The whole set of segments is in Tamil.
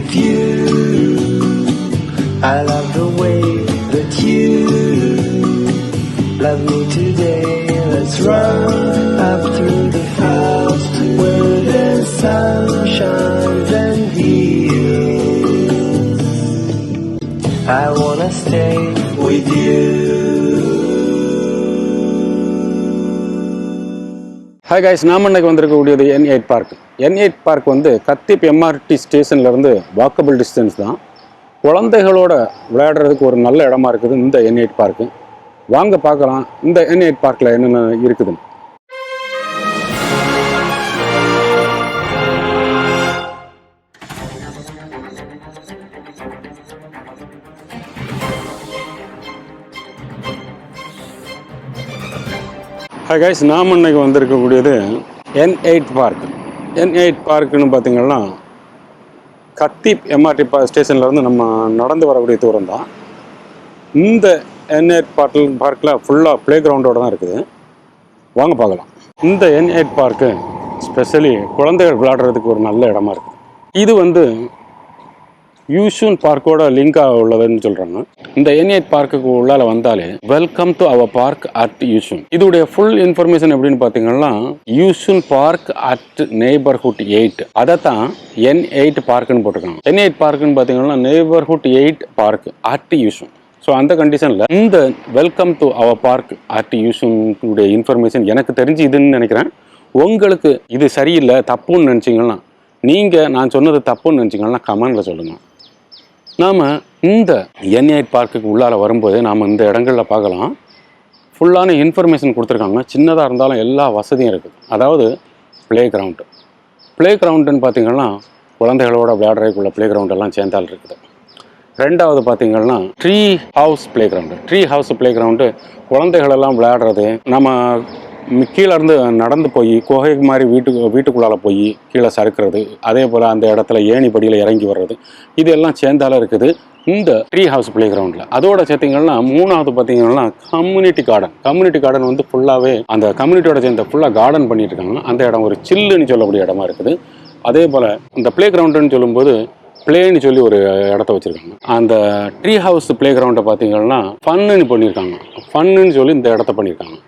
with you. I love the way that you love me today. Let's run up through the clouds where the sun shines and heals. I wanna stay with you. Hi guys, நாம் இன்னைக்கு வந்திருக்கக்கூடியது N8 பார்க். N8 பார்க் வந்து கத்திப் MRT ஸ்டேஷன்லேருந்து வாக்கபிள் டிஸ்டன்ஸ் தான். குழந்தைகளோட விளையாடுறதுக்கு ஒரு நல்ல இடமா இருக்குது இந்த N8 பார்க்கு. வாங்க பார்க்கலாம் இந்த N8 பார்க்கில் என்னென்ன இருக்குதுன்னு. ஹாய் கைஸ், நாம் இன்னைக்கு வந்திருக்கக்கூடியது N8 பார்க். N8 பார்க்குன்னு பார்த்தீங்கன்னா கத்திப் MRT ஸ்டேஷன்லேருந்து நம்ம நடந்து வரக்கூடிய தூரம் தான். இந்த N8 பார்க்கில் ஃபுல்லாக ப்ளே கிரவுண்டோடு தான் இருக்குது. வாங்க பார்க்கலாம். இந்த N8 பார்க்கு ஸ்பெஷலி குழந்தைகள் விளையாடுறதுக்கு ஒரு நல்ல இடமா இருக்குது. இது வந்து யூஷூன் பார்க்கோட லிங்காக உள்ளதுன்னு சொல்கிறாங்க. இந்த N8 பார்க்குக்கு உள்ளால வந்தாலே welcome to our park at Yishun. இதோடைய ஃபுல் இன்ஃபர்மேஷன் எப்படின்னு பார்த்தீங்கன்னா யூஷூன் பார்க் அட் நெய்பர்ஹுட் 8, அதை தான் N8 பார்க்குன்னு போட்டிருக்காங்க. N8 பார்க்குன்னு பார்த்தீங்கன்னா neighbourhood 8 park at Yishun. So அந்த கண்டிஷனில் இந்த welcome to our park at யூஷூனுடைய இன்ஃபர்மேஷன் எனக்கு தெரிஞ்சு இதுன்னு நினைக்கிறேன். உங்களுக்கு இது சரியில்லை தப்புன்னு நினச்சிங்கன்னா, நீங்கள் நான் சொன்னது தப்புன்னு நினச்சிங்கன்னா கமெண்டில் சொல்லுங்கள். நாம் இந்த N8 பார்க்குக்கு உள்ளார வரும்போது நாம் இந்த இடங்களில் பார்க்கலாம். ஃபுல்லான இன்ஃபர்மேஷன் கொடுத்துருக்காங்க. சின்னதாக இருந்தாலும் எல்லா வசதியும் இருக்குது. அதாவது ப்ளே கிரவுண்டுன்னு பார்த்திங்கன்னா குழந்தைகளோட விளையாடுறதுக்குள்ள ப்ளே கிரவுண்டெல்லாம் சேர்ந்தால் இருக்குது. ரெண்டாவது பார்த்திங்கன்னா ட்ரீ ஹவுஸ் ப்ளே கிரவுண்டு குழந்தைகளெல்லாம் விளையாடுறது, நம்ம கீழே இருந்து நடந்து போய் குகை மாதிரி வீட்டுக்குள்ளால போய் கீழே சறுக்கிறது, அதே போல் அந்த இடத்துல ஏணிப்படியில் இறங்கி வர்றது, இது எல்லாம் சேர்ந்தாலும் இருக்குது இந்த ட்ரீ ஹவுஸ் ப்ளே கிரவுண்டில். அதோட சேர்த்திங்கன்னா மூணாவது பார்த்திங்கன்னா கம்யூனிட்டி கார்டன் வந்து ஃபுல்லாகவே அந்த கம்யூனிட்டியோட சேர்ந்த ஃபுல்லாக கார்டன் பண்ணிட்டு இருக்காங்க. அந்த இடம் ஒரு சில்லுன்னு சொல்லக்கூடிய இடமா இருக்குது. அதே போல் இந்த ப்ளே கிரவுண்டுன்னு சொல்லும்போது பிளேன்னு சொல்லி ஒரு இடத்த வச்சுருக்காங்க. அந்த ட்ரீ ஹவுஸ் ப்ளே கிரவுண்டை பார்த்திங்கன்னா ஃபன்னுன்னு சொல்லி இந்த இடத்த பண்ணியிருக்காங்க.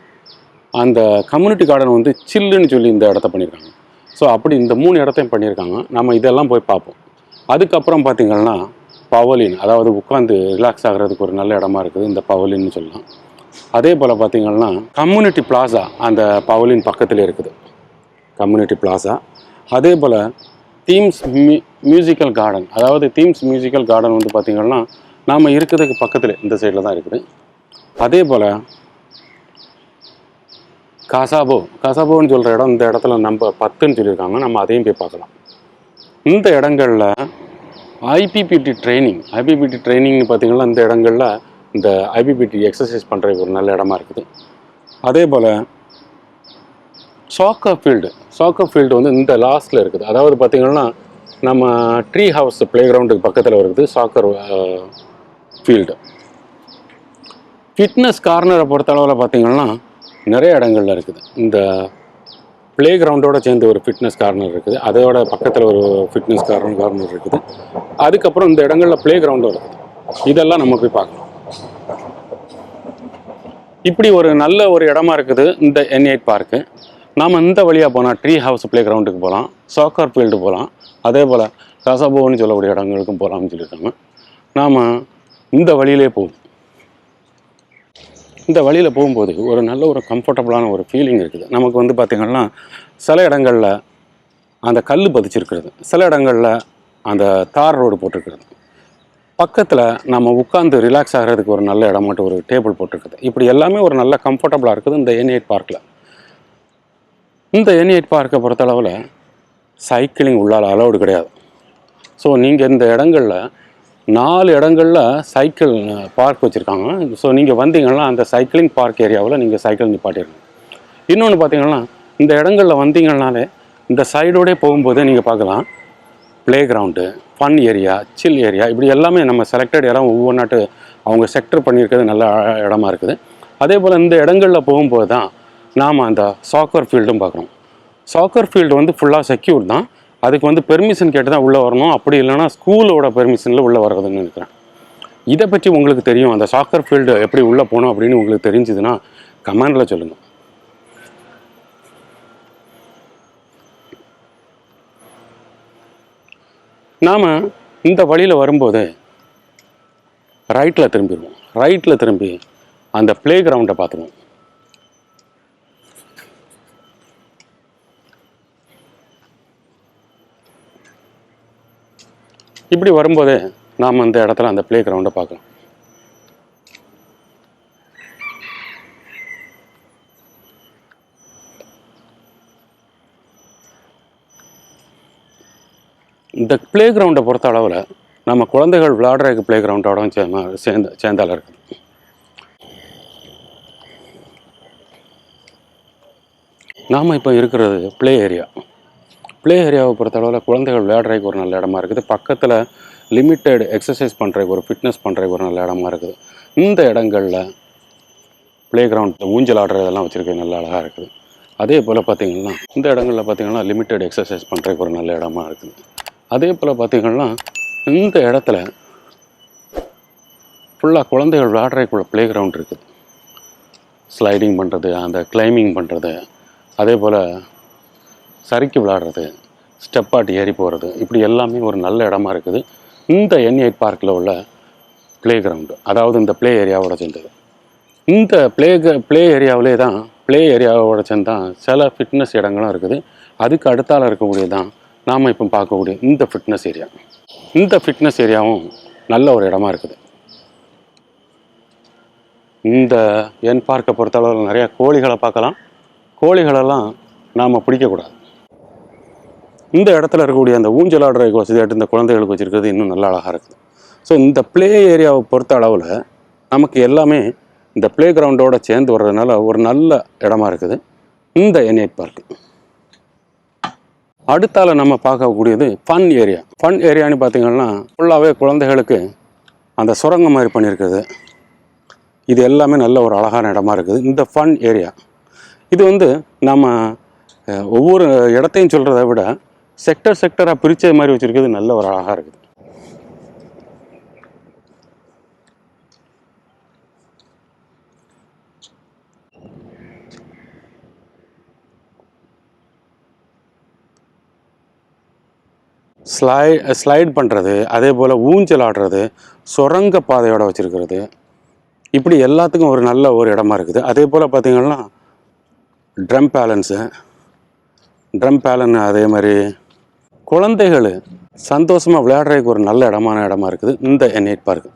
அந்த கம்யூனிட்டி கார்டன் வந்து சில்லுன்னு சொல்லி இந்த இடத்த பண்ணியிருக்காங்க. ஸோ அப்படி இந்த 3 இடத்தையும் பண்ணியிருக்காங்க. நம்ம இதெல்லாம் போய் பார்ப்போம். அதுக்கப்புறம் பார்த்திங்கன்னா பவலின், அதாவது உட்காந்து ரிலாக்ஸ் ஆகிறதுக்கு ஒரு நல்ல இடமா இருக்குது இந்த பவலின்னு சொல்லலாம். அதே போல் பார்த்திங்கன்னா கம்யூனிட்டி பிளாசா அந்த பவலின் பக்கத்தில் இருக்குது கம்யூனிட்டி பிளாசா. அதே போல் தீம்ஸ் மியூசிக்கல் கார்டன் வந்து பார்த்திங்கன்னா நாம் இருக்கிறதுக்கு பக்கத்தில் இந்த சைடில் தான் இருக்குது. அதே போல் காசாபோன்னு சொல்கிற இடம், இந்த இடத்துல நம்ம 10ன்னு சொல்லியிருக்காங்க. நம்ம அதையும் போய் பார்க்கலாம். இந்த இடங்களில் ஐபிபிடி ட்ரைனிங்னு பார்த்திங்கன்னா இந்த இடங்களில் இந்த ஐபிபிடி எக்ஸசைஸ் பண்ணுறதுக்கு ஒரு நல்ல இடமா இருக்குது. அதே போல் சாக்கர் ஃபீல்டு வந்து இந்த லாஸ்ட்டில் இருக்குது. அதாவது பார்த்திங்கன்னா நம்ம ட்ரீ ஹவுஸ் ப்ளே கிரவுண்டுக்கு பக்கத்தில் இருக்குது சாக்கர் ஃபீல்டு. ஃபிட்னஸ் கார்னரை பொறுத்தளவில் பார்த்திங்கன்னா நிறைய இடங்கள்ல இருக்குது. இந்த ப்ளே கிரவுண்டோட சேர்ந்து ஒரு ஃபிட்னஸ் கார்னர் இருக்குது. அதோட பக்கத்தில் ஒரு ஃபிட்னஸ் கார்னர் இருக்குது. அதுக்கப்புறம் இந்த இடங்களில் ப்ளே கிரவுண்டும் இருக்குது. இதெல்லாம் நம்ம போய் பார்க்கலாம். இப்படி ஒரு நல்ல ஒரு இடமா இருக்குது இந்த N8 பார்க்கு. நாம் இந்த வழியாக போனால் ட்ரீ ஹவுஸ் ப்ளே கிரவுண்டுக்கு போகலாம், சாக்கர் ஃபீல்டு போகலாம், அதே போல் கசாபோன்னு சொல்லக்கூடிய இடங்களுக்கும் போகலாம்னு சொல்லியிருக்காங்க. நாம் இந்த வழியிலே போவோம். இந்த வழியில் போகும்போது ஒரு நல்ல ஒரு கம்ஃபர்டபுளான ஒரு ஃபீலிங் இருக்குது. நமக்கு வந்து பார்த்திங்கன்னா சில இடங்களில் அந்த கல் பதிச்சிருக்கிறது, சில இடங்களில் அந்த தார் ரோடு போட்டிருக்கிறது, பக்கத்தில் நம்ம உட்காந்து ரிலாக்ஸ் ஆகிறதுக்கு ஒரு நல்ல இடம் மட்டும் ஒரு டேபிள் போட்டிருக்குது. இப்படி எல்லாமே ஒரு நல்ல கம்ஃபர்டபுளாக இருக்குது இந்த N8 பார்க்கில். இந்த N8 பார்க்கை பொறுத்தளவில் சைக்கிளிங் உள்ளால் அலௌடு கிடையாது. ஸோ நீங்கள் இந்த இடங்களில் 4 இடங்களில் சைக்கிள் பார்க் வச்சுருக்காங்க. ஸோ நீங்கள் வந்தீங்கன்னா அந்த சைக்கிளிங் பார்க் ஏரியாவில் நீங்கள் சைக்கிள் நிப்பாட்டிடுங்க. இன்னொன்று பார்த்தீங்கன்னா இந்த இடங்களில் வந்தீங்கன்னாலே இந்த சைடோடே போகும்போதே நீங்கள் பார்க்கலாம் ப்ளே கிரவுண்டு, ஃபன் ஏரியா, சில் ஏரியா, இப்படி எல்லாமே நம்ம செலக்டட் இடம் ஒவ்வொன்றாட்டு அவங்க செக்டர் பண்ணியிருக்கிறது நல்ல இடமா இருக்குது. அதே போல் இந்த இடங்களில் போகும்போது தான் நாம் அந்த சாக்கர் ஃபீல்டும் பார்க்குறோம். சாக்கர் ஃபீல்டு வந்து ஃபுல்லாக செக்யூர் தான். அதுக்கு வந்து பெர்மிஷன் கேட்டு தான் உள்ளே வரணும். அப்படி இல்லைன்னா ஸ்கூலோட பெர்மிஷனில் உள்ளே வர்றதுன்னு நினைக்கிறேன். இதை பற்றி உங்களுக்கு தெரியும், அந்த சாக்கர் ஃபீல்டு எப்படி உள்ளே போகணும் அப்படின்னு உங்களுக்கு தெரிஞ்சுதுன்னா கமெண்டில் சொல்லுங்கள். நாம் இந்த வழியில் வரும்போது ரைட்டில் திரும்பிடுவோம். ரைட்டில் திரும்பி அந்த ப்ளே கிரவுண்டை பார்த்துருவோம். இப்படி வரும்போதே நாம் அந்த இடத்துல அந்த ப்ளே கிரவுண்டை பார்க்கலாம். இந்த ப்ளே கிரவுண்டை பொறுத்த அளவில் நம்ம குழந்தைகள் விளையாடுறதுக்கு ப்ளே கிரவுண்டோட சேர்ந்தால இருக்குது. நாம் இப்போ இருக்கிறது ப்ளே ஏரியா. ப்ளே ஏரியாவை பொறுத்த அளவில் குழந்தைகள் விளையாடுறதுக்கு ஒரு நல்ல இடமா இருக்குது. பக்கத்தில் லிமிட்டெட் எக்ஸசைஸ் பண்ணுறதுக்கு, ஒரு ஃபிட்னஸ் பண்ணுறதுக்கு ஒரு நல்ல இடமா இருக்குது. இந்த இடங்களில் ப்ளே கிரவுண்ட் ஊஞ்சல் ஆடுறதெல்லாம் வச்சுருக்க நல்ல அழகாக இருக்குது. அதே போல் பார்த்திங்கன்னா இந்த இடங்களில் பார்த்திங்கன்னா லிமிட்டெட் எக்ஸசைஸ் பண்ணுறதுக்கு ஒரு நல்ல இடமா இருக்குது. அதே போல் பார்த்திங்கன்னா இந்த இடத்துல ஃபுல்லாக குழந்தைகள் விளையாடுறதுக்குள்ள ப்ளே கிரவுண்ட் இருக்குது. ஸ்லைடிங் பண்ணுறது, அந்த கிளைம்பிங் பண்ணுறது, அதே போல் சறுக்கி விளையாடுறது, ஸ்டெப் ஆட்டி ஏறி போகிறது, இப்படி எல்லாமே ஒரு நல்ல இடமா இருக்குது இந்த N8 பார்க்கில் உள்ள ப்ளே கிரவுண்டு. அதாவது இந்த ப்ளே ஏரியாவோட சேர்ந்தது. இந்த ப்ளே ஏரியாவிலே தான் ப்ளே ஏரியாவோட சேர்ந்தான் சில ஃபிட்னஸ் இடங்களும் இருக்குது. அதுக்கு அடுத்தால் இருக்கக்கூடியது தான் நாம் இப்போ பார்க்கக்கூடிய இந்த ஃபிட்னஸ் ஏரியா. இந்த ஃபிட்னஸ் ஏரியாவும் நல்ல ஒரு இடமா இருக்குது. இந்த என் பார்க்கை பொறுத்தளவில் நிறையா கோழிகளை பார்க்கலாம். கோழிகளெல்லாம் நாம் பிடிக்கக்கூடாது. இந்த இடத்துல இருக்கக்கூடிய அந்த ஊஞ்சல் ஆடுறதுக்கு வசதியாட்டு இந்த குழந்தைகளுக்கு வச்சுருக்கிறது இன்னும் நல்லா அழகாக இருக்குது. ஸோ இந்த ப்ளே ஏரியாவை பொறுத்த அளவில் நமக்கு எல்லாமே இந்த ப்ளே கிரவுண்டோடு சேர்ந்து வர்றதுனால ஒரு நல்ல இடமா இருக்குது இந்த N8 பார்க்கு. அடுத்தால நம்ம பார்க்கக்கூடியது ஃபன் ஏரியா. ஃபன் ஏரியான்னு பார்த்திங்கன்னா ஃபுல்லாகவே குழந்தைகளுக்கு அந்த சுரங்கம் மாதிரி பண்ணியிருக்குது. இது எல்லாமே நல்ல ஒரு அழகான இடமா இருக்குது இந்த ஃபன் ஏரியா. இது வந்து நம்ம ஒவ்வொரு இடத்தையும் சொல்கிறத விட செக்டராக பிரித்த மாதிரி வச்சுருக்கிறது நல்ல ஒரு அழகாக இருக்குது. ஸ்லைட் பண்ணுறது, அதே போல் ஊஞ்சல் ஆடுறது, சுரங்க பாதையோடு வச்சுருக்கிறது, இப்படி எல்லாத்துக்கும் ஒரு நல்ல ஒரு இடமா இருக்குது. அதே போல் பார்த்திங்கன்னா ட்ரம் பேலன் அதே மாதிரி குழந்தைகள் சந்தோஷமாக விளையாடுறதுக்கு ஒரு நல்ல இடமா இருக்குது இந்த N8 பார்க்கு.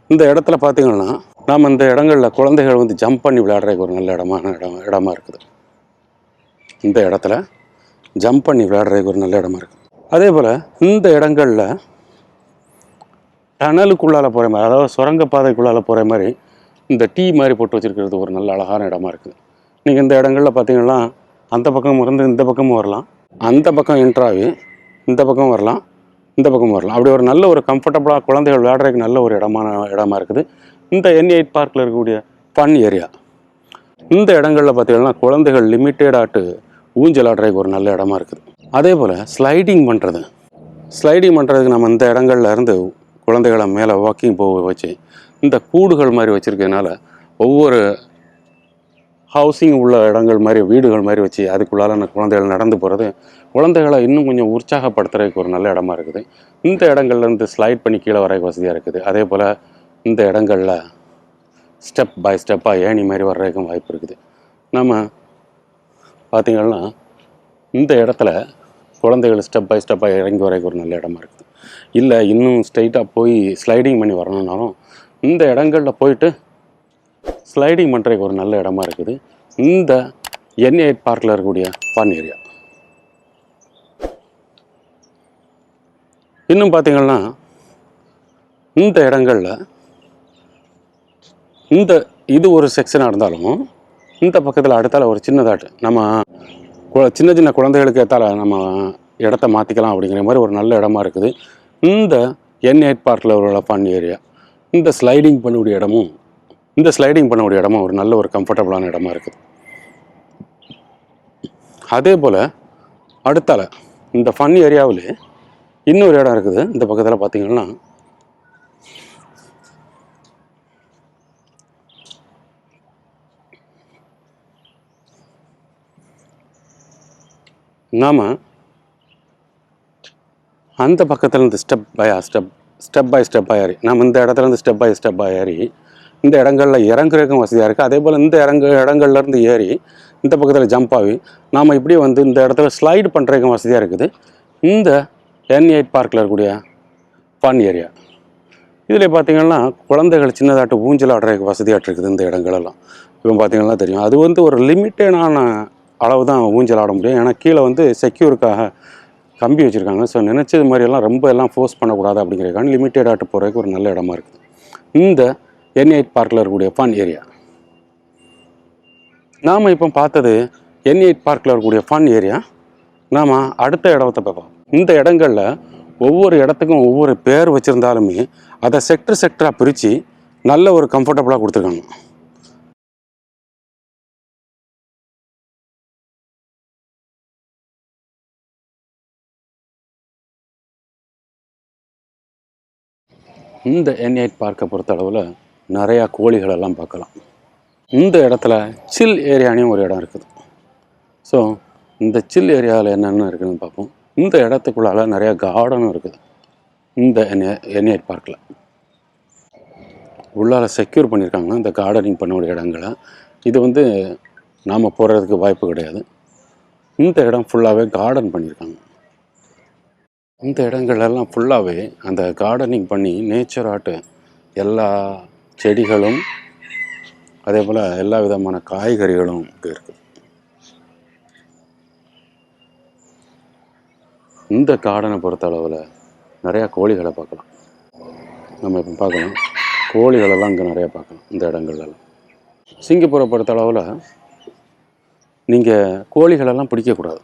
இந்த இடத்துல பார்த்திங்கன்னா நாம் இந்த இடங்களில் குழந்தைகள் வந்து ஜம்ப் பண்ணி விளையாடுறதுக்கு ஒரு நல்ல இடமா இருக்குது. இந்த இடத்துல ஜம்ப் பண்ணி விளையாடுறதுக்கு ஒரு நல்ல இடமா இருக்குது. அதே போல் இந்த இடங்களில் டனலுக்குள்ளால் போகிற மாதிரி, அதாவது சுரங்கப்பாதைக்குள்ளால் போகிற மாதிரி இந்த டீ மாதிரி போட்டு வச்சுருக்கிறது ஒரு நல்ல அழகான இடமா இருக்குது. நீங்கள் இந்த இடங்களில் பார்த்தீங்கன்னா அந்த பக்கம் இருந்து இந்த பக்கமும் வரலாம், அந்த பக்கம் என்ட்ராகி இந்த பக்கம் வரலாம், இந்த பக்கம் வரலாம். அப்படி ஒரு நல்ல ஒரு கம்ஃபர்டபுளாக குழந்தைகள் விளையாடுறதுக்கு நல்ல ஒரு இடமா இருக்குது இந்த N8 பார்க்கில் இருக்கக்கூடிய ஃபன் ஏரியா. இந்த இடங்களில் பார்த்தீங்கன்னா குழந்தைகள் லிமிட்டடாட்டு ஊஞ்சல் ஆடுறதுக்கு ஒரு நல்ல இடமா இருக்குது. அதே போல் ஸ்லைடிங் பண்ணுறதுக்கு நம்ம இந்த இடங்கள்ல இருந்து குழந்தைகளை மேலே வாக்கிங் போக வச்சு இந்த கூடுகள் மாதிரி வச்சுருக்கிறதுனால ஒவ்வொரு ஹவுசிங் உள்ள இடங்கள் மாதிரி வீடுகள் மாதிரி வச்சு அதுக்குள்ளால குழந்தைகள் நடந்து போகிறது குழந்தைகளை இன்னும் கொஞ்சம் உற்சாகப்படுத்துறதுக்கு ஒரு நல்ல இடமா இருக்குது. இந்த இடங்கள்லேருந்து ஸ்லைட் பண்ணி கீழே வர வசதியாக இருக்குது. அதே போல் இந்த இடங்களில் ஸ்டெப் பை ஸ்டெப்பாக ஏணி மாதிரி வர்றதுக்கும் வாய்ப்பு இருக்குது. நம்ம பார்த்திங்கன்னா இந்த இடத்துல குழந்தைகள் ஸ்டெப் பை ஸ்டெப்பாக இறங்கி வரைக்கும் ஒரு நல்ல இடமா இருக்குது. இல்லை இன்னும் ஸ்ட்ரைட்டாக போய் ஸ்லைடிங் பண்ணி வரணுன்னாலும் இந்த இடங்களில் போயிட்டு ஸ்லைடிங் பண்ணுறதுக்கு ஒரு நல்ல இடமா இருக்குது இந்த N8 பார்க்கில் இருக்கக்கூடிய ஃபன் ஏரியா. இன்னும் பார்த்திங்கன்னா இந்த இடங்களில் இது ஒரு செக்ஷனாக இருந்தாலும் இந்த பக்கத்தில் அடுத்தால ஒரு சின்னதாட்டு நம்ம சின்ன குழந்தைகளுக்கு ஏற்றால நம்ம இடத்த மாற்றிக்கலாம் அப்படிங்கிற மாதிரி ஒரு நல்ல இடமா இருக்குது இந்த N8 பார்க்கில் உள்ள ஃபன் ஏரியா. இந்த ஸ்லைடிங் பண்ணக்கூடிய இடமும் ஒரு நல்ல ஒரு கம்ஃபர்டபுளான இடமா இருக்குது. அதே போல் அடுத்தால இந்த ஃபன் ஏரியாவில் இன்னொரு இடம் இருக்குது. இந்த பக்கத்தில் பார்த்தீங்கன்னா நாம் அந்த பக்கத்துலேருந்து ஸ்டெப் பை ஸ்டெப்பாக ஏறி நம்ம இந்த இடத்துலேருந்து ஸ்டெப் பை ஸ்டெப்பாக ஏறி இந்த இடங்களில் இறங்குறதுக்கும் வசதியாக இருக்குது. அதே போல் இந்த இடங்கள்லேருந்து ஏறி இந்த பக்கத்தில் ஜம்ப் ஆகி நாம் இப்படியே வந்து இந்த இடத்துல ஸ்லைடு பண்ணுறதுக்கும் வசதியாக இருக்குது. இந்த N8 பார்க்கில் இருக்கக்கூடிய ஃபன் ஏரியா இதில் பார்த்திங்கன்னா குழந்தைகள் சின்னதாட்டு ஊஞ்சல் ஆடுறதுக்கு வசதியாட்டு இருக்குது. இந்த இடங்களெல்லாம் இப்போ பார்த்திங்கன்னா தெரியும். அது வந்து ஒரு லிமிட்டடான அளவு தான் ஊஞ்சல் ஆட முடியும். ஏன்னா கீழே வந்து செக்யூருக்காக கம்பி வச்சுருக்காங்க. ஸோ நினச்சது மாதிரியெல்லாம் ரொம்ப எல்லாம் ஃபோர்ஸ் பண்ணக்கூடாது அப்படிங்கிறதுக்கான லிமிட்டடாட்டு போகிறதுக்கு ஒரு நல்ல இடமா இருக்குது இந்த N8 பார்க்கில் இருக்கக்கூடிய ஃபன் ஏரியா. நாம் இப்போ பார்த்தது N8 பார்க்கில் இருக்கக்கூடிய ஃபன் ஏரியா. நாம் அடுத்த இடத்தை பார்ப்போம். இந்த இடங்களில் ஒவ்வொரு இடத்துக்கும் ஒவ்வொரு பேர் வச்சுருந்தாலுமே அதை செக்டராக பிரித்து நல்ல ஒரு கம்ஃபர்டபுளாக கொடுத்துருக்காங்க. இந்த N8 பார்க்கை பொறுத்த அளவில் நிறையா கோழிகளெல்லாம் பார்க்கலாம். இந்த இடத்துல சில் ஏரியானையும் ஒரு இடம் இருக்குது. ஸோ இந்த சில் ஏரியாவில் என்னென்ன இருக்குதுன்னு பார்ப்போம். இந்த இடத்துக்குள்ளால நிறையா கார்டனும் இருக்குது. இந்த N8 பார்க்கில் உள்ளார செக்யூர் பண்ணியிருக்காங்க இந்த கார்டனிங் பண்ணக்கூடிய இடங்களை. இது வந்து நாம் போகிறதுக்கு வாய்ப்பு கிடையாது. இந்த இடம் ஃபுல்லாகவே கார்டன் பண்ணியிருக்காங்க. இந்த இடங்கள்லாம் ஃபுல்லாகவே அந்த கார்டனிங் பண்ணி நேச்சர் ஆட்டு எல்லா செடிகளும் அதே போல் எல்லா விதமான காய்கறிகளும் இங்கே இருக்குது. இந்த கார்டனை பொறுத்த அளவில் நிறையா கோழிகளை பார்க்கலாம். நம்ம இப்போ பார்க்கலாம் கோழிகளெல்லாம் இங்கே நிறையா பார்க்கலாம் இந்த இடங்கள்லாம். சிங்கப்பூரை பொறுத்த அளவில் நீங்கள் கோழிகளெல்லாம் பிடிக்கக்கூடாது.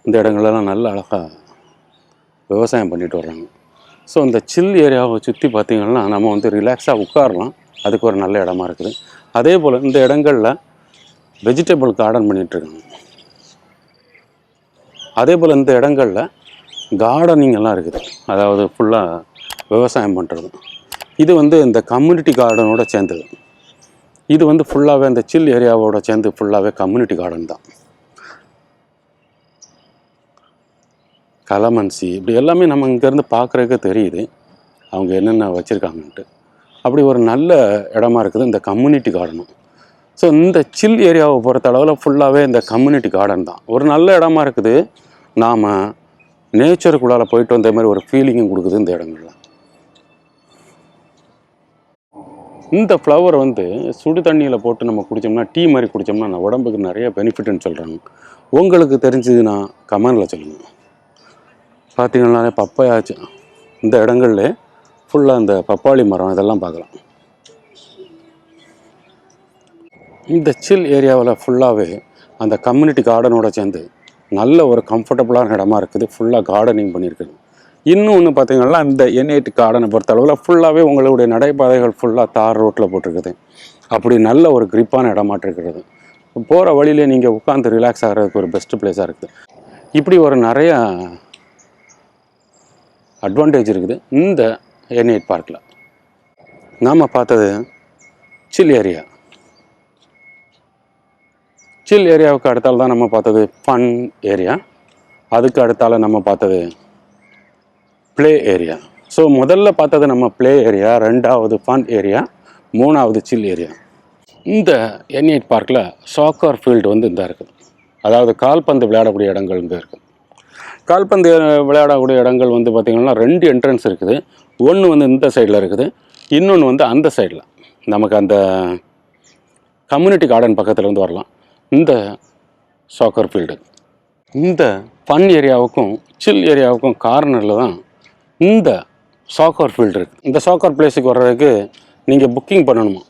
இந்த இடங்கள்லாம் நல்ல அழகாக விவசாயம் பண்ணிட்டு வர்றாங்க. ஸோ இந்த சில் ஏரியாவை சுற்றி பார்த்திங்கன்னா நம்ம வந்து ரிலாக்ஸாக உட்காரலாம். அதுக்கு ஒரு நல்ல இடமா இருக்குது. அதே போல் இந்த இடங்களில் வெஜிடபிள் கார்டன் பண்ணிகிட்ருக்காங்க. அதே போல் இந்த இடங்களில் கார்டனிங் எல்லாம் இருக்குது. அதாவது ஃபுல்லாக விவசாயம் பண்ணுறது. இது வந்து இந்த கம்யூனிட்டி கார்டனோட சேர்ந்தது. இது வந்து ஃபுல்லாகவே இந்த சில் ஏரியாவோட சேர்ந்து ஃபுல்லாகவே கம்யூனிட்டி கார்டன் தான். கலமன்சி இப்படி எல்லாமே நம்ம இங்கேருந்து பார்க்குறதுக்கு தெரியுது அவங்க என்னென்ன வச்சுருக்காங்கன்ட்டு. அப்படி ஒரு நல்ல இடமா இருக்குது இந்த கம்யூனிட்டி கார்டனும். ஸோ இந்த சில் ஏரியாவை பொறுத்த அளவில் ஃபுல்லாகவே இந்த கம்யூனிட்டி கார்டன் தான் ஒரு நல்ல இடமா இருக்குது. நாம் நேச்சருக்குள்ளால் போயிட்டு வந்த மாதிரி ஒரு ஃபீலிங்கும் கொடுக்குது இந்த இடங்கள்லாம். இந்த ஃப்ளவர் வந்து சுடு தண்ணியில் போட்டு நம்ம குடித்தோம்னா டீ மாதிரி குடித்தோம்னா உடம்புக்கு நிறைய பெனிஃபிட்னு சொல்கிறாங்க. உங்களுக்கு தெரிஞ்சதுன்னா கமெண்டில் சொல்லுங்கள். பார்த்திங்கன்னாலே பப்பாயாச்சு இந்த இடங்கள்ல ஃபுல்லாக இந்த பப்பாளி மரம் இதெல்லாம் பார்க்கலாம். இந்த சில் ஏரியாவில் ஃபுல்லாகவே அந்த கம்யூனிட்டி கார்டனோட சேர்ந்து நல்ல ஒரு கம்ஃபர்டபுளான இடமா இருக்குது. ஃபுல்லாக கார்டனிங் பண்ணியிருக்குது. இன்னும் ஒன்று பார்த்திங்கன்னா இந்த N8 கார்டனை பொறுத்த அளவில் ஃபுல்லாகவே உங்களுடைய நடைபாதைகள் ஃபுல்லாக தார் ரோட்டில் போட்டிருக்குது. அப்படி நல்ல ஒரு கிரிப்பான இடமாட்டிருக்கிறது. போகிற வழியிலே நீங்கள் உட்காந்து ரிலாக்ஸ் ஆகிறதுக்கு ஒரு பெஸ்ட்டு பிளேஸாக இருக்குது. இப்படி ஒரு நிறையா அட்வான்டேஜ் இருக்குது இந்த N8 பார்க்கில். நாம் பார்த்தது சில் ஏரியா. சில் ஏரியாவுக்கு அடுத்தால தான் நம்ம பார்த்தது ஃபன் ஏரியா. அதுக்கு அடுத்தால நம்ம பார்த்தது ப்ளே ஏரியா. ஸோ முதல்ல பார்த்தது நம்ம ப்ளே ஏரியா, ரெண்டாவது ஃபன் ஏரியா, மூணாவது சில் ஏரியா. இந்த N8 பார்க்கில் சாக்கர் ஃபீல்டு வந்து இந்த இருக்குது. அதாவது கால்பந்து விளையாடக்கூடிய இடங்கள் இங்கே இருக்குது. கால்பந்து விளையாடக்கூடிய இடங்கள் வந்து பார்த்திங்கன்னா 2 என்ட்ரன்ஸ் இருக்குது. ஒன்று வந்து இந்த சைடில் இருக்குது, இன்னொன்று வந்து அந்த சைடில். நமக்கு அந்த கம்யூனிட்டி கார்டன் பக்கத்தில் இருந்து வரலாம் இந்த சாக்கர் ஃபீல்டு. இந்த ஃபன் ஏரியாவுக்கும் சில் ஏரியாவுக்கும் கார்னரில் தான் இந்த சாக்கர் ஃபீல்டு இருக்குது. இந்த சாக்கர் பிளேஸுக்கு வர்றதுக்கு நீங்கள் புக்கிங் பண்ணணுமா,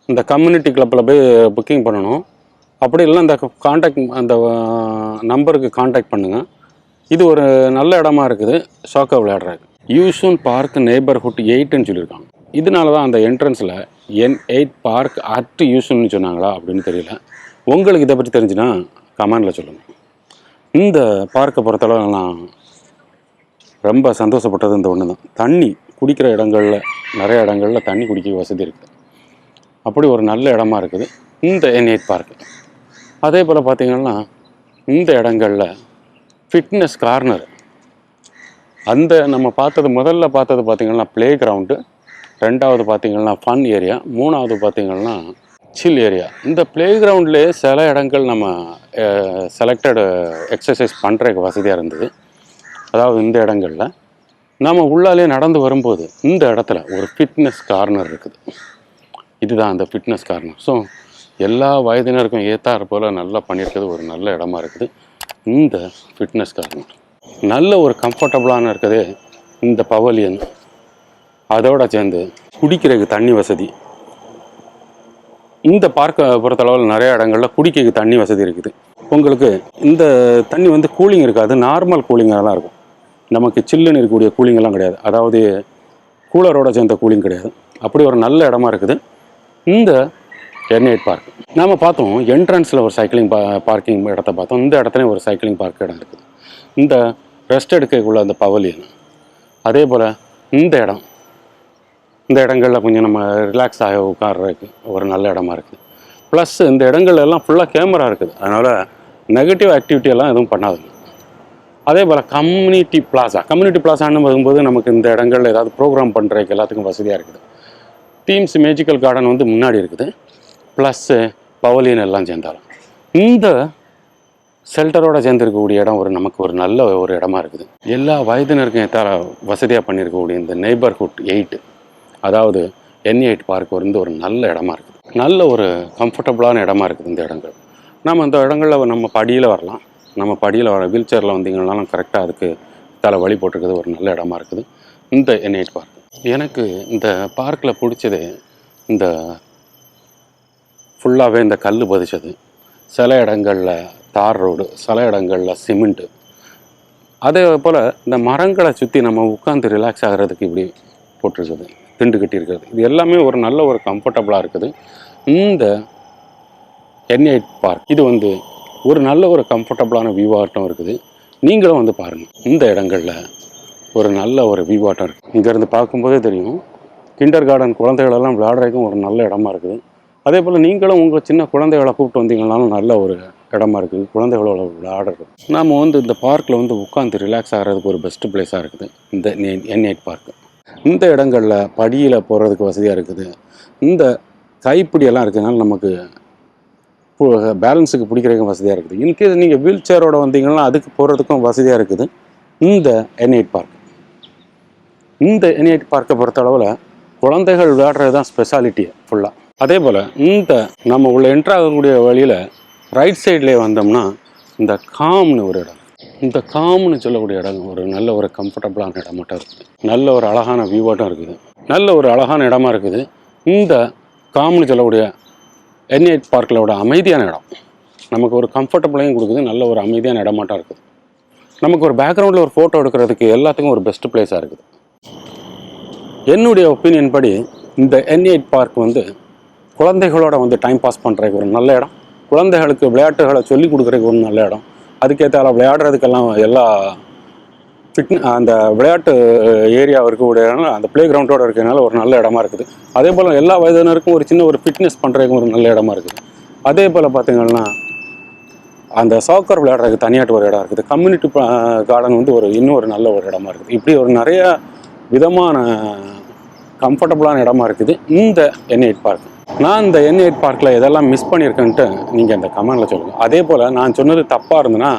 இந்த கம்யூனிட்டி கிளப்பில் போய் புக்கிங் பண்ணணும். அப்படி இல்லைன்னா இந்த அந்த நம்பருக்கு காண்டாக்ட் பண்ணுங்கள். இது ஒரு நல்ல இடமா இருக்குது சாக்கர் விளையாடுறாங்க. யூசூன் பார்க் நெய்பர்ஹுட் 8ன்னு சொல்லியிருக்காங்க. இதனால தான் அந்த என்ட்ரன்ஸில் N8 பார்க் அட் யூசூன்னு சொன்னாங்களா அப்படின்னு தெரியல. உங்களுக்கு இதை பற்றி தெரிஞ்சுன்னா கமெண்டில் சொல்லுங்கள். இந்த பார்க்கை பொறுத்தளவு நான் ரொம்ப சந்தோஷப்பட்டது இந்த ஒன்று தான். தண்ணி குடிக்கிற இடங்களில் நிறைய இடங்களில் தண்ணி குடிக்க வசதி இருக்குது. அப்படி ஒரு நல்ல இடமா இருக்குது இந்த N8 பார்க்கு. அதே போல் பார்த்திங்கன்னா இந்த இடங்களில் ஃபிட்னஸ் கார்னர், அந்த நம்ம முதல்ல பார்த்தது பார்த்திங்கன்னா ப்ளே கிரவுண்டு, ரெண்டாவது பார்த்திங்கன்னா ஃபன் ஏரியா, மூணாவது பார்த்திங்கன்னா சில் ஏரியா. இந்த ப்ளே கிரவுண்ட்லேயே சில இடங்கள் நம்ம செலக்டட் எக்ஸசைஸ் பண்ணுறதுக்கு வசதியாக இருந்தது. அதாவது இந்த இடங்களில் நம்ம உள்ளாலே நடந்து வரும்போது இந்த இடத்துல ஒரு ஃபிட்னஸ் கார்னர் இருக்குது. இதுதான் அந்த ஃபிட்னஸ் கார்னர். ஸோ எல்லா வயதினருக்கும் ஏற்றாற் போல் நல்லா பண்ணியிருக்கிறது ஒரு நல்ல இடமா இருக்குது இந்த ஃபிட்னஸ் கார்னர். நல்ல ஒரு கம்ஃபர்டபுளான இருக்குது இந்த பவலியன். அதோட சேர்ந்து குடிக்கிறதுக்கு தண்ணி வசதி. இந்த பார்க்கை பொறுத்தளவில் நிறைய இடங்களில் குடிக்கிறதுக்கு தண்ணி வசதி இருக்குது. உங்களுக்கு இந்த தண்ணி வந்து கூலிங் இருக்காது, நார்மல் கூலிங்காக தான் இருக்கும். நமக்கு சில்லுன்னு இருக்கக்கூடிய கூலிங்கெல்லாம் கிடையாது, அதாவது கூலரோட சேர்ந்த கூலிங் கிடையாது. அப்படி ஒரு நல்ல இடமா இருக்குது இந்த N8 பார்க். நாம் பார்த்தோம் என்ட்ரன்ஸில் ஒரு சைக்கிளிங் பார்க்கிங் இடத்த பார்த்தோம். இந்த இடத்துலையும் ஒரு சைக்கிளிங் பார்க் இடம் இருக்குது. இந்த ரெஸ்ட் எடுக்கக்குள்ள அந்த பவலியன், அதே போல் இந்த இடங்களில் கொஞ்சம் நம்ம ரிலாக்ஸ் ஆக உட்கார்றதுக்கு ஒரு நல்ல இடமா இருக்குது. ப்ளஸ் இந்த இடங்கள் எல்லாம் ஃபுல்லாக கேமரா இருக்குது, அதனால் நெகட்டிவ் ஆக்டிவிட்டியெல்லாம் எதுவும் பண்ணாதுங்க. அதே போல் கம்யூனிட்டி பிளாஸான்னு வரும்போது நமக்கு இந்த இடங்களில் ஏதாவது ப்ரோக்ராம் பண்ணுறதுக்கு எல்லாத்துக்கும் வசதியாக இருக்குது. டீம்ஸ் மேஜிக்கல் கார்டன் வந்து முன்னாடி இருக்குது, ப்ளஸ்ஸு பவலியன் எல்லாம் சேர்ந்தாலும் இந்த ஷெல்டரோடு சேர்ந்துருக்கக்கூடிய இடம் நமக்கு ஒரு நல்ல ஒரு இடமா இருக்குது. எல்லா வயதினருக்கும் ஏற்ற வசதியாக பண்ணியிருக்கக்கூடிய இந்த நெய்பர்ஹுட் 8, அதாவது N8 பார்க் வந்து ஒரு நல்ல இடமா இருக்குது. நல்ல ஒரு கம்ஃபர்டபுளான இடமா இருக்குது இந்த இடங்கள். நம்ம இந்த இடங்களில் நம்ம படியில் வரலாம். நம்ம படியில் வீல் சேரில் வந்தீங்கன்னாலும் கரெக்டாக அதுக்கு வழி போட்டிருக்குது ஒரு நல்ல இடமா இருக்குது இந்த N8 பார்க். எனக்கு இந்த பார்க்கில் பிடிச்சது இந்த ஃபுல்லாகவே இந்த கல் பதிச்சது, சில இடங்களில் தார் ரோடு, சில இடங்களில் சிமெண்ட்டு, அதே போல் இந்த மரங்களை சுற்றி நம்ம உட்காந்து ரிலாக்ஸ் ஆகிறதுக்கு இப்படி போட்டிருக்குது, திண்டு கட்டி இருக்கிறது. இது எல்லாமே ஒரு நல்ல ஒரு கம்ஃபர்டபுளாக இருக்குது இந்த N8 பார்க். இது வந்து ஒரு நல்ல ஒரு கம்ஃபர்டபுளான வியூவாட்டம் இருக்குது. நீங்களும் வந்து பாருங்கள், இந்த இடங்களில் ஒரு நல்ல ஒரு வியூவாட்டம் இருக்குது. இங்கேருந்து பார்க்கும்போதே தெரியும், கிண்டர் கார்டன் குழந்தைகளெல்லாம் விளையாடுறதுக்கும் ஒரு நல்ல இடமா இருக்குது. அதே போல் நீங்களும் உங்கள் சின்ன குழந்தைகளை கூப்பிட்டு வந்தீங்கன்னாலும் நல்ல ஒரு இடமா இருக்குது குழந்தைகளோட விளையாடுறது. நாம் வந்து இந்த பார்க்கில் வந்து உட்காந்து ரிலாக்ஸ் ஆகிறதுக்கு ஒரு பெஸ்ட்டு பிளேஸாக இருக்குது இந்த N8 பார்க்கு. இந்த இடங்களில் படியில் போகிறதுக்கு வசதியாக இருக்குது. இந்த கைப்பிடியெல்லாம் இருக்கிறதுனால நமக்கு பேலன்ஸுக்கு பிடிக்கிறதுக்கும் வசதியாக இருக்குது. இன்கேஸ் நீங்கள் வீல் சேரோடு வந்தீங்கன்னா அதுக்கு போகிறதுக்கும் வசதியாக இருக்குது இந்த N8 பார்க். இந்த N8 பார்க்கை பொறுத்தளவில் குழந்தைகள் விளையாடுறது தான் ஸ்பெஷாலிட்டியை ஃபுல்லாக. அதே போல் இந்த நம்ம உள்ள என்ட்ராகக்கூடிய வழியில் ரைட் சைட்லேயே வந்தோம்னா இந்த காம்னு ஒரு இடம், இந்த காம்னு சொல்லக்கூடிய இடம் ஒரு நல்ல ஒரு கம்ஃபர்டபுளான இடமாட்டம் இருக்குது. நல்ல ஒரு அழகான வியூவாட்டம் இருக்குது, நல்ல ஒரு அழகான இடமா இருக்குது. இந்த காம்னு சொல்லக்கூடிய N8 பார்க்கிலோட அமைதியான இடம் நமக்கு ஒரு கம்ஃபர்டபுளையும் கொடுக்குது, நல்ல ஒரு அமைதியான இடமாட்டம் இருக்குது. நமக்கு ஒரு பேக்ரவுண்டில் ஒரு ஃபோட்டோ எடுக்கிறதுக்கு எல்லாத்துக்கும் ஒரு பெஸ்ட்டு பிளேஸாக இருக்குது. என்னுடைய ஒப்பீனியன் படி இந்த N8 பார்க் வந்து குழந்தைகளோட வந்து டைம் பாஸ் பண்ணுறதுக்கு ஒரு நல்ல இடம், குழந்தைகளுக்கு விளையாட்டுகளை சொல்லிக் கொடுக்குறதுக்கு ஒரு நல்ல இடம், அதுக்கேற்ற விளையாடுறதுக்கெல்லாம் எல்லா அந்த விளையாட்டு ஏரியா இருக்கக்கூடிய அந்த ப்ளே கிரவுண்டோடு இருக்கிறதுனால ஒரு நல்ல இடமா இருக்குது. அதே போல் எல்லா வயதினருக்கும் ஒரு சின்ன ஒரு ஃபிட்னஸ் பண்ணுறதுக்கு ஒரு நல்ல இடமா இருக்குது. அதே போல் பார்த்திங்கன்னா அந்த சாக்கர் விளையாடுறதுக்கு தனியாட்டு ஒரு இடம் இருக்குது. கம்யூனிட்டி கார்டன் வந்து இன்னும் ஒரு நல்ல ஒரு இடமா இருக்குது. இப்படி ஒரு நிறைய விதமான கம்ஃபர்டபுளான இடமா இருக்குது இந்த N8 பார்க். நான் இந்த N8 பார்க்கில் எதெல்லாம் மிஸ் பண்ணியிருக்கேன்ட்டு நீங்கள் இந்த கமெண்டில் சொல்லுங்கள். அதே போல் நான் சொன்னது தப்பாக இருந்ததுன்னா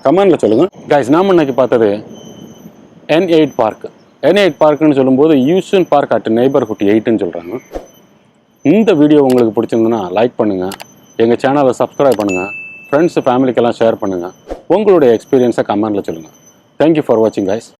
கமெண்டில் சொல்லுங்கள். கைஸ், நாம் இன்னைக்கு பார்த்தது N8 பார்க். N8 பார்க்குன்னு சொல்லும்போது யூசன் பார்க் அட் நெய்பர்ஹுட் 8ன்னு சொல்கிறாங்க. இந்த வீடியோ உங்களுக்கு பிடிச்சிருந்துன்னா லைக் பண்ணுங்கள், எங்கள் சேனலை சப்ஸ்கிரைப் பண்ணுங்கள், ஃப்ரெண்ட்ஸு ஃபேமிலிக்கெல்லாம் ஷேர் பண்ணுங்கள், உங்களுடைய எக்ஸ்பீரியன்ஸை கமெண்டில் சொல்லுங்கள். தேங்க்யூ ஃபார் வாட்சிங் கைஸ்.